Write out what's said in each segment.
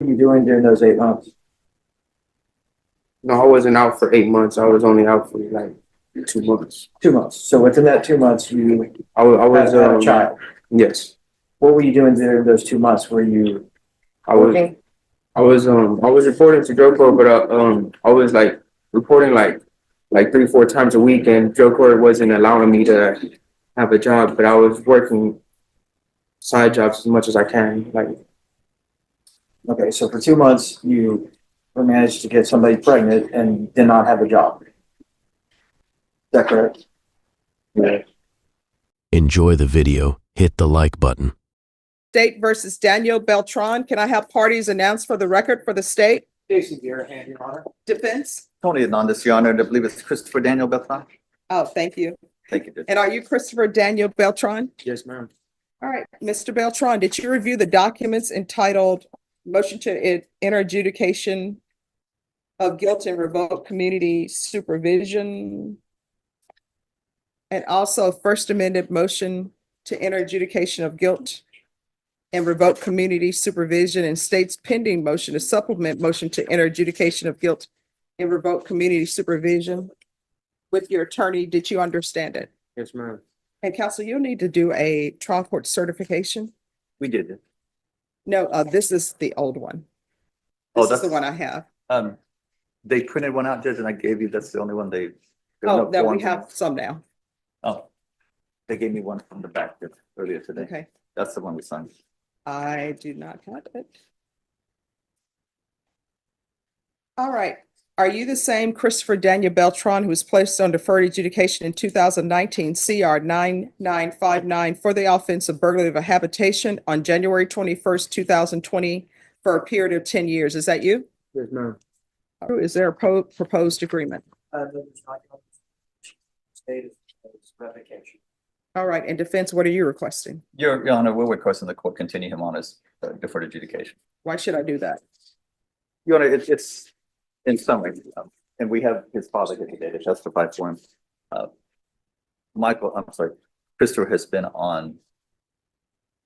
What were you doing during those 8 months? No, I wasn't out for 8 months. I was only out for like 2 months. 2 months. So within that 2 months, you I was had a child. Yes, What were you doing during those 2 months? Were you I was. working? I was reporting to drug court, but I was like reporting like 3 4 times a week, and drug court wasn't allowing me to have a job, but I was working side jobs as much as I can. Like, Okay, so for 2 months, you managed to get somebody pregnant and did not have a job. Is that correct? yeah. Enjoy the video, hit the like button. State versus Daniel Beltran. Can I have parties announced for the record for the state? Jason Garahan, Your Honor. Defense? Tony Hernandez, Your Honor, and I believe it's Christopher Daniel Beltran. Oh, thank you. Thank you, Judge. And are you Christopher Daniel Beltran? Yes, ma'am. All right, Mr. Beltran, did you review the documents entitled Motion to Enter Adjudication of Guilt and Revoke Community Supervision? And also First Amendment Motion to Enter Adjudication of Guilt and Revoke Community Supervision and State's pending motion to supplement motion to enter adjudication of guilt and revoke community supervision? With your attorney, did you understand it? Yes, ma'am. And counsel, you'll need to do a trial court certification. We did it. No, this is the old one. Oh, This is the that's- one I have. They printed one out, Judge, and I gave you, that's the only one they. there Oh, were no, we forms. have some now. Oh, they gave me one from the back earlier today. Okay, That's the one we signed. I do not have it. All right. Are you the same Christopher Daniel Beltran who was placed on deferred adjudication in 2019 CR 9959 for the offense of burglary of a habitation on January 21st, 2020 for a period of 10 years? Is that you? Yes, ma'am. Is there a proposed agreement? State revocation. All right. And defense, what are you requesting? Your Honor, we're requesting the court continue him on his deferred adjudication. Why should I do that? Your Honor, it's in summary, and we have his father here today to testify for him. Christopher has been on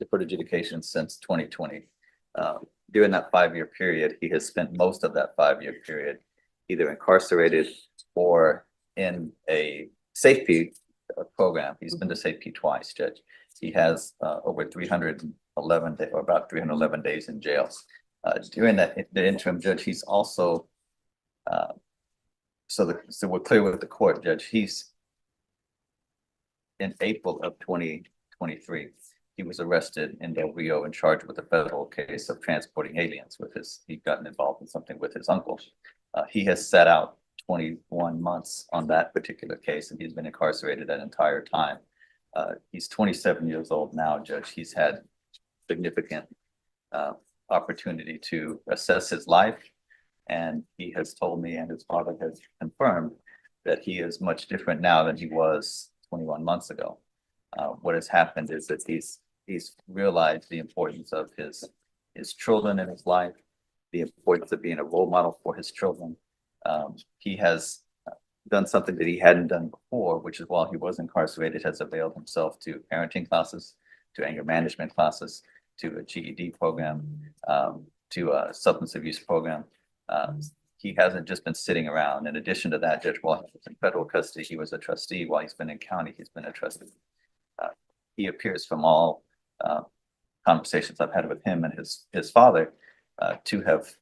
deferred adjudication since 2020. During that 5-year period, he has spent most of that 5-year period either incarcerated or in a safety program. He's been to safety twice, Judge. He has over 311 or about 311 days in jail. During the interim, Judge, he's also so we're clear with the court, Judge. He's in April of 2023. He was arrested in Del Rio and charged with a federal case of transporting aliens with he'd gotten involved in something with his uncle. He has sat out 21 months on that particular case, and he's been incarcerated that entire time. He's 27 years old now, Judge. He's had significant opportunity to assess his life, and he has told me, and his father has confirmed, that he is much different now than he was 21 months ago. What has happened is that he's realized the importance of his children in his life, the importance of being a role model for his children. He has done something that he hadn't done before, which is while he was incarcerated, has availed himself to parenting classes, to anger management classes, to a GED program, to a substance abuse program. He hasn't just been sitting around. In addition to that, Judge, while he was in federal custody, he was a trustee. While he's been in county, he's been a trustee. He appears from all conversations I've had with him and his father to have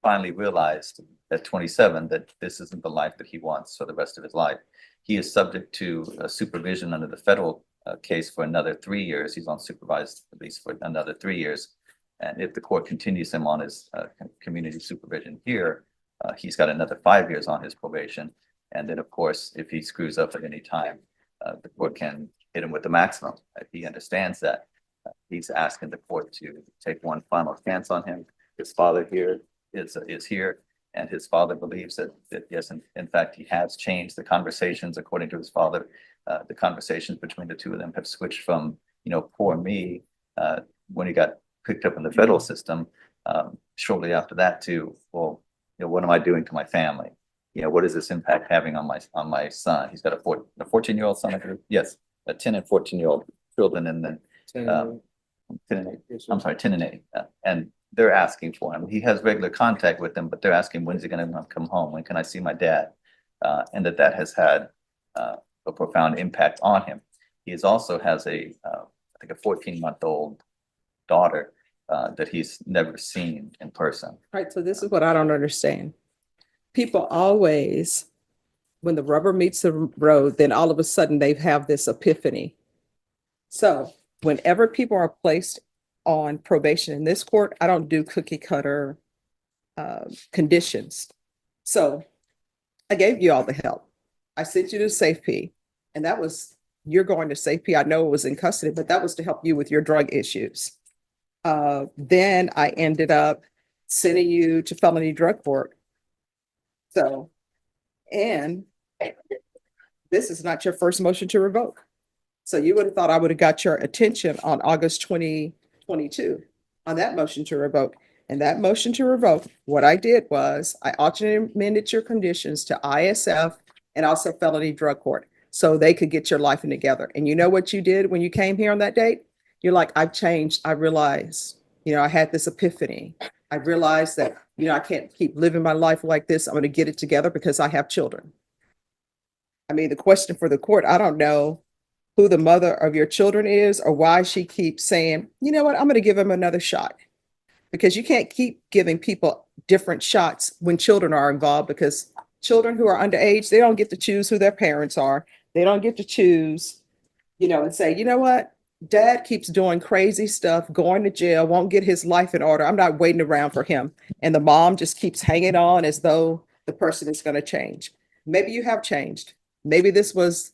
finally realized at 27 that this isn't the life that he wants for the rest of his life. He is subject to supervision under the federal case for another 3 years. He's on supervised release for another 3 years. And if the court continues him on his community supervision here, he's got another 5 years on his probation. And then, of course, if he screws up at any time, the court can hit him with the maximum. He understands that. He's asking the court to take one final chance on him. His father here is here, and his father believes that yes, in fact, he has changed the conversations. According to his father, the conversations between the two of them have switched from, poor me, when he got picked up in the federal system, shortly after that to, well, what am I doing to my family? What is this impact having on my son? He's got a 14-year-old son, I believe. Yes, a 10 and 14-year-old children, and then 10 and 8. I'm sorry, 10 and 8. And they're asking for him. He has regular contact with them, but they're asking, when's he gonna come home? When can I see my dad? And that has had a profound impact on him. He also has I think a 14-month-old daughter that he's never seen in person. Right, so this is what I don't understand. People always, when the rubber meets the road, then all of a sudden they have this epiphany. So whenever people are placed on probation in this court, I don't do cookie cutter conditions. So I gave you all the help. I sent you to safety, and that was, you're going to safety. I know it was in custody, but that was to help you with your drug issues. Then I ended up sending you to felony drug court. So, and this is not your first motion to revoke. So you would have thought I would have got your attention on August 2022 on that motion to revoke. And that motion to revoke, what I did was I alternately amended your conditions to ISF and also felony drug court so they could get your life in together. And you know what you did when you came here on that date? You're like, I've changed. I realized, I had this epiphany. I realized that, I can't keep living my life like this. I'm going to get it together because I have children. I mean, the question for the court, I don't know who the mother of your children is or why she keeps saying, you know what, I'm going to give him another shot. Because you can't keep giving people different shots when children are involved, because children who are underage, they don't get to choose who their parents are. They don't get to choose, and say, you know what, dad keeps doing crazy stuff, going to jail, won't get his life in order. I'm not waiting around for him. And the mom just keeps hanging on as though the person is going to change. Maybe you have changed. Maybe this was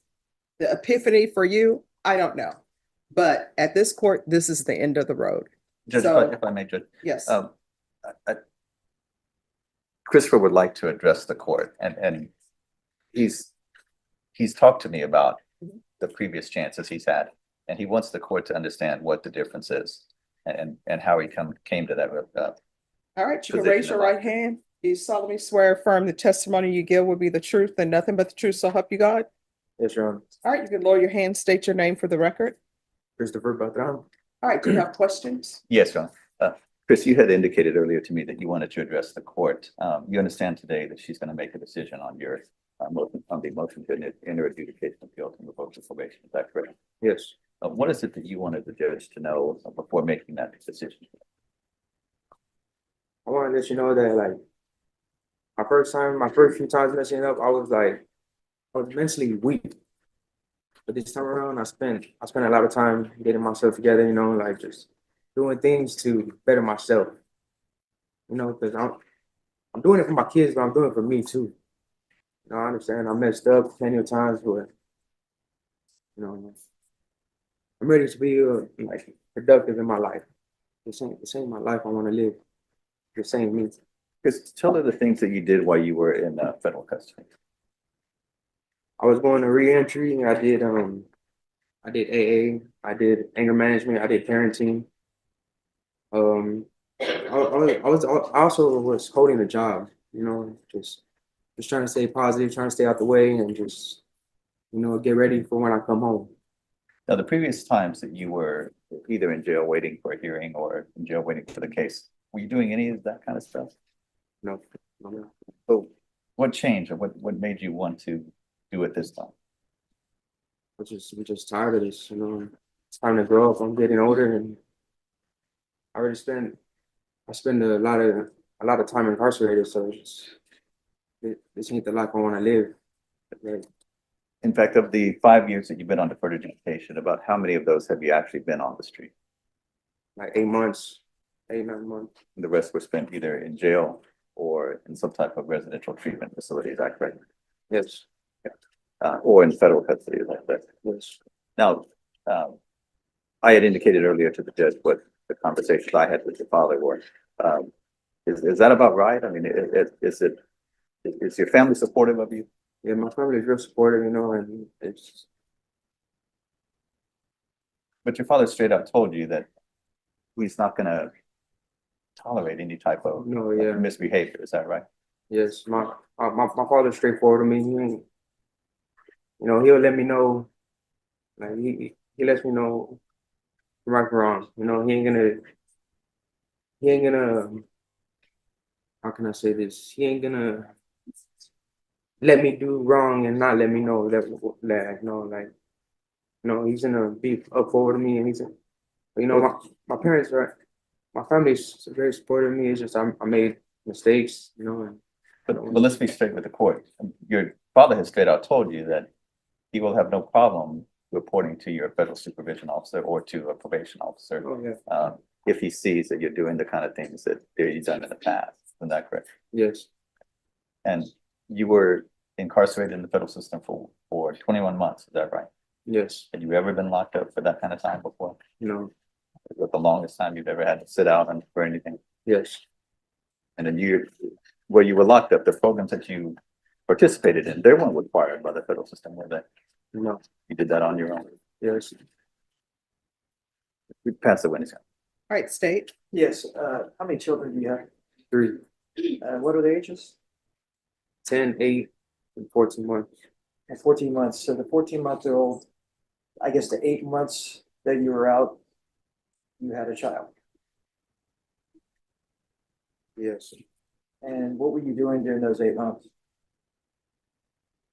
the epiphany for you. I don't know. But at this court, this is the end of the road. Judge, So- if I may, Judge. Yes. Christopher would like to address the court, and he's talked to me about the previous chances he's had, and he wants the court to understand what the difference is and how he came to that. All right, you can raise your right hand. Do you solemnly swear affirm the testimony you give will be the truth and nothing but the truth, so help you God? Yes, Your Honor. All right, you can lower your hand, state your name for the record. Christopher Beltran. All right, do you have questions? Yes, John. Chris, you had indicated earlier to me that you wanted to address the court. You understand today that she's going to make a decision on your motion, on the motion to enter adjudication of guilt and revoke of probation. Is that correct? Yes. What is it that you wanted the judge to know before making that decision? I want to let you know that, like, my first few times messing up, I was mentally weak. But this time around, I spent a lot of time getting myself together, like just doing things to better myself. Because I'm doing it for my kids, but I'm doing it for me too. I understand I messed up plenty of times, but I'm ready to be like productive in my life. This ain't my life I want to live. This ain't me. Chris, tell her the things that you did while you were in federal custody. I was going to re-entry. I did AA. I did anger management. I did parenting. I also was holding a job. Just trying to stay positive, trying to stay out the way, and just get ready for when I come home. Now, the previous times that you were either in jail waiting for a hearing or in jail waiting for the case, were you doing any of that kind of stuff? No. So, what changed, or what made you want to do it this time? We're just tired of this. It's time to grow up. I'm getting older, and I spend a lot of time incarcerated. So this ain't the life I want to live. In fact, of the 5 years that you've been on deferred adjudication, about how many of those have you actually been on the street? Like 8 months, 8-9 months. The rest were spent either in jail or in some type of residential treatment facility, is that correct? Yes. Or in federal custody, is that correct? Yes. Now, I had indicated earlier to the judge what the conversations I had with your father were. Is that about right? I mean, is your family supportive of you? Yeah, my family is real supportive, and it's. But your father straight up told you that he's not going to tolerate any type of misbehavior. Is that right? Yes, my father's straightforward to me. He ain't, he'll let me know. Like he lets me know right from wrong. He he ain't gonna, how can I say this? He ain't gonna let me do wrong and not let me know he's gonna be up forward to me, and my parents are, my family's very supportive of me. It's just I made mistakes, and But let's be straight with the court. Your father has straight out told you that he will have no problem reporting to your federal supervision officer or to a probation officer, oh yeah, if he sees that you're doing the kind of things that he's done in the past. Isn't that correct? yes, And you were incarcerated in the federal system for 21 months. Is that right? yes, Had you ever been locked up for that kind of time before? you Was it the longest time you've ever had to sit out and for anything? yes, And then where you were locked up, the programs that you participated in, they weren't required by the federal system, were they? no, You did that on your own. yes. We passed the witness. All right, state. Yes, how many children do you have? 3, What are the ages? 10, 8, and 14 months. And 14 months, so the 14-month-old, I guess the 8 months that you were out, you had a child. Yes. And what were you doing during those 8 months?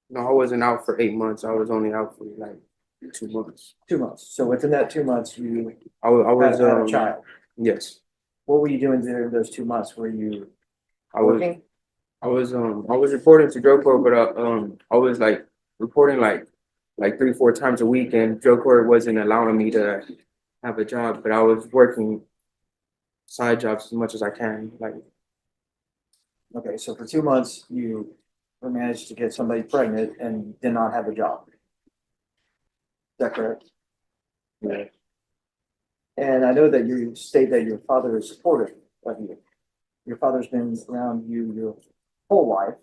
No, I wasn't out for 8 months. I was only out for like 2 months. 2 months, so within that 2 months, you I was had a child. Yes. What were you doing during those 2 months? Were you I was working? I was reporting to drug court, but I was like reporting like 3-4 times a week, and drug court wasn't allowing me to have a job, but I was working side jobs as much as I can. Like, Okay, so for 2 months, you managed to get somebody pregnant and did not have a job. Is that correct? yeah, And I know that you state that your father is supportive of you. Your father's been around you your whole life,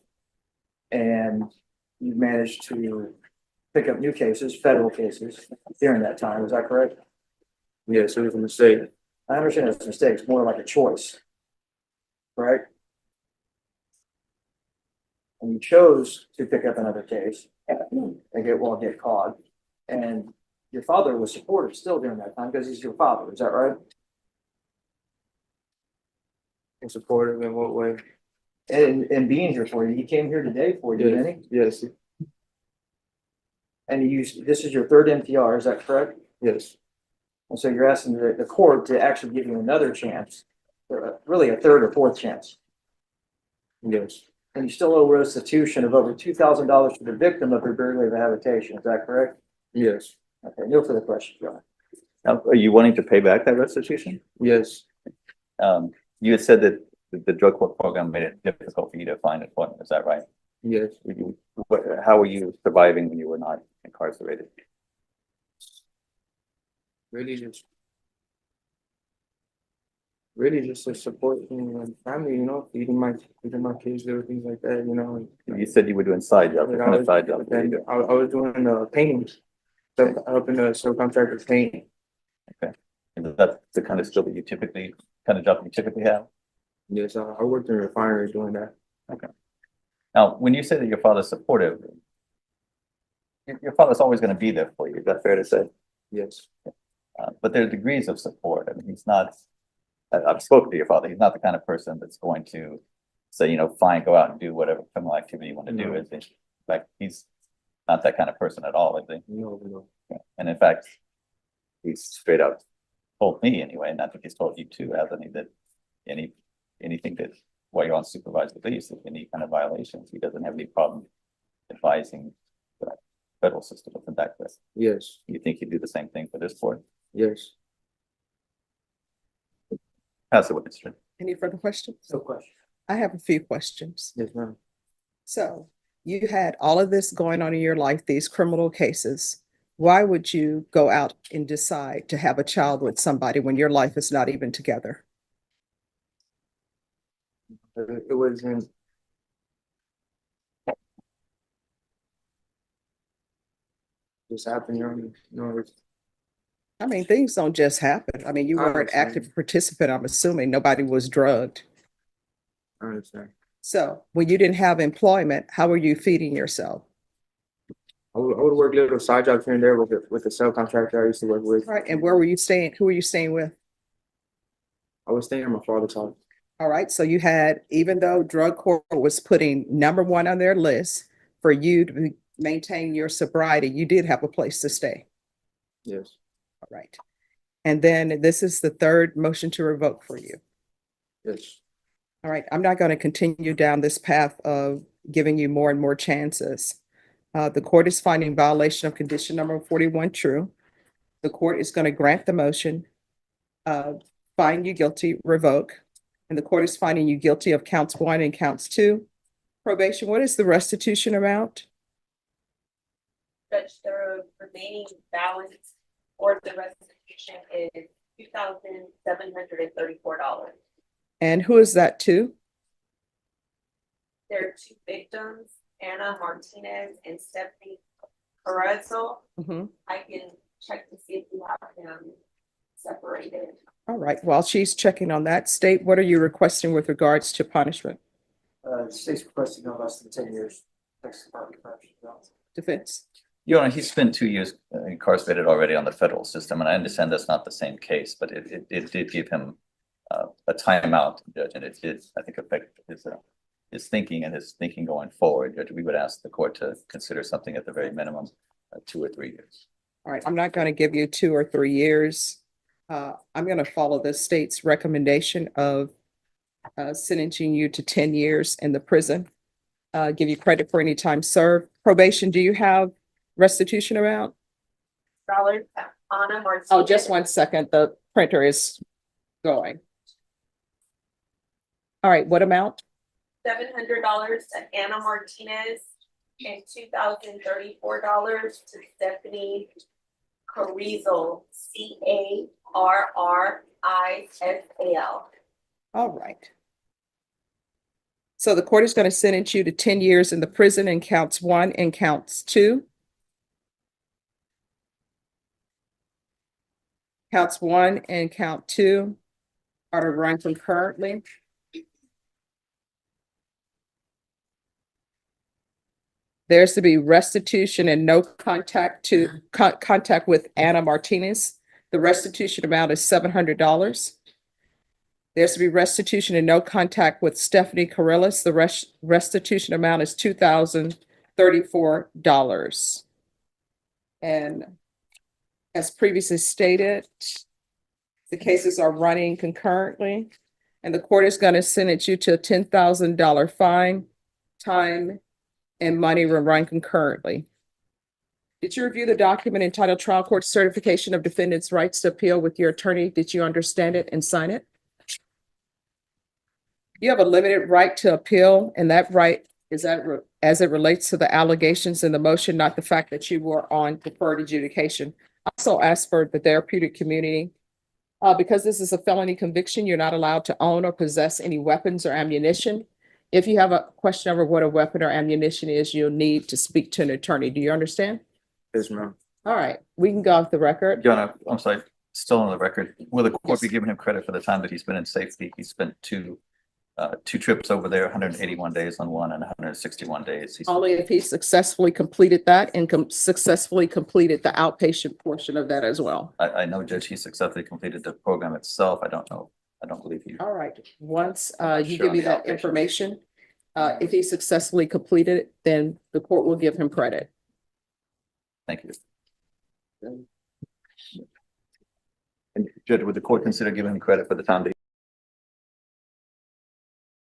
and you've managed to pick up new cases, federal cases, during that time. Is that correct? yes, it was a mistake. I understand it's a mistake. It's more like a choice, right? And you chose to pick up another case and get caught. And your father was supportive still during that time because he's your father. Is that right? And supportive in what way? And being here for you, he came here today for you, didn't he? Yes, And this is your third NPR, is that correct? yes, And so you're asking the court to actually give you another chance, really a third or fourth chance. yes, And you still owe restitution of over $2,000 to the victim of your burglary of habitation. Is that correct? yes, Okay, no further questions, John. Now, are you wanting to pay back that restitution? yes, You had said that the drug court program made it difficult for you to find employment. Is that right? yes. How were you surviving when you were not incarcerated? Really just to support my family, feeding my kids, little things like that, You said you were doing side jobs. What kind of side jobs were you doing? I was doing painting, helping the subcontractors paint. Is that the kind of skill that kind of job you typically have? Yes, I worked in a refinery doing that. Now, when you say that your father's supportive, your father's always going to be there for you. Is that fair to say? Yes, But there are degrees of support. I mean, he's not, I've spoken to your father. He's not the kind of person that's going to say, fine, go out and do whatever criminal activity you want to do. Is he? Like, he's not that kind of person at all, is he? no, And in fact, he's straight out told me anyway, and I think he's told you too, hasn't he, that anything that while you're on supervised release, if any kind of violations, he doesn't have any problem advising the federal system of that. yes, You think he'd do the same thing for this court? yes. Pass the witness. Any further questions? No question. I have a few questions. Yes, ma'am. So you had all of this going on in your life, these criminal cases. Why would you go out and decide to have a child with somebody when your life is not even together? It wasn't. Just happened, I mean, things don't just happen. I mean, you I were an understand. active participant, I'm assuming. Nobody was drugged. I understand. So when you didn't have employment, how were you feeding yourself? I would work little side jobs here and there with the subcontractor I used to work with. Right. And where were you staying? Who were you staying with? I was staying at my father's house. All right, so you had, even though drug court was putting number one on their list for you to maintain your sobriety, you did have a place to stay. Yes. All right. And then this is the third motion to revoke for you. Yes. All right, I'm not going to continue down this path of giving you more and more chances. The court is finding violation of condition number 41 true. The court is going to grant the motion, find you guilty, revoke, and the court is finding you guilty of counts 1 and counts 2. Probation, what is the restitution amount? Judge, the remaining balance or the restitution is $2,734. And who is that to? There are two victims, Anna Martinez and Stephanie Carrazzo. Mhm. I can check to see if you have them separated. All right, while she's checking on that, state, what are you requesting with regards to punishment? State's requesting no less than 10 years. Texas Department of Corrections. Defense? Your Honor, he spent 2 years incarcerated already on the federal system, and I understand that's not the same case, but it did give him a timeout, Judge, and it did, I think, affect his thinking and his thinking going forward. Judge, we would ask the court to consider something at the very minimum, 2 or 3 years. All right, I'm not going to give you 2 or 3 years. I'm going to follow the state's recommendation of sentencing you to 10 years in the prison. Give you credit for any time served. Probation, do you have restitution amount? Dollars, Anna Martinez. Oh, just 1 second. The printer is going. All right, what amount? $700 to Anna Martinez and $2,034 to Stephanie Carrizal, Carrisal. All right. So the court is going to sentence you to 10 years in the prison in counts 1 and counts 2. Counts 1 and count 2 are to run concurrently. There's to be restitution and no contact with Anna Martinez. The restitution amount is $700. There's to be restitution and no contact with Stephanie Carrillis. The restitution amount is $2,034. And as previously stated, the cases are running concurrently, and the court is going to sentence you to a $10,000 fine. Time and money will run concurrently. Did you review the document entitled Trial Court Certification of Defendant's Rights to Appeal with your attorney? Did you understand it and sign it? You have a limited right to appeal, and that right is as it relates to the allegations in the motion, not the fact that you were on deferred adjudication. Also ask for the therapeutic community. Because this is a felony conviction, you're not allowed to own or possess any weapons or ammunition. If you have a question over what a weapon or ammunition is, you'll need to speak to an attorney. Do you understand? Yes, ma'am. All right, we can go off the record. Your Honor, I'm sorry, still on the record. Will the court Yes. be giving him credit for the time that he's been in safety? He spent two trips over there, 181 days on one and 161 days. Only if he successfully completed that and successfully completed the outpatient portion of that as well. I know, Judge, he successfully completed the program itself. I don't know. I don't believe he. All right, once not you sure give me on the that outpatient. information, if he successfully completed it, then the court will give him credit. Thank you. And Judge, would the court consider giving him credit for the time that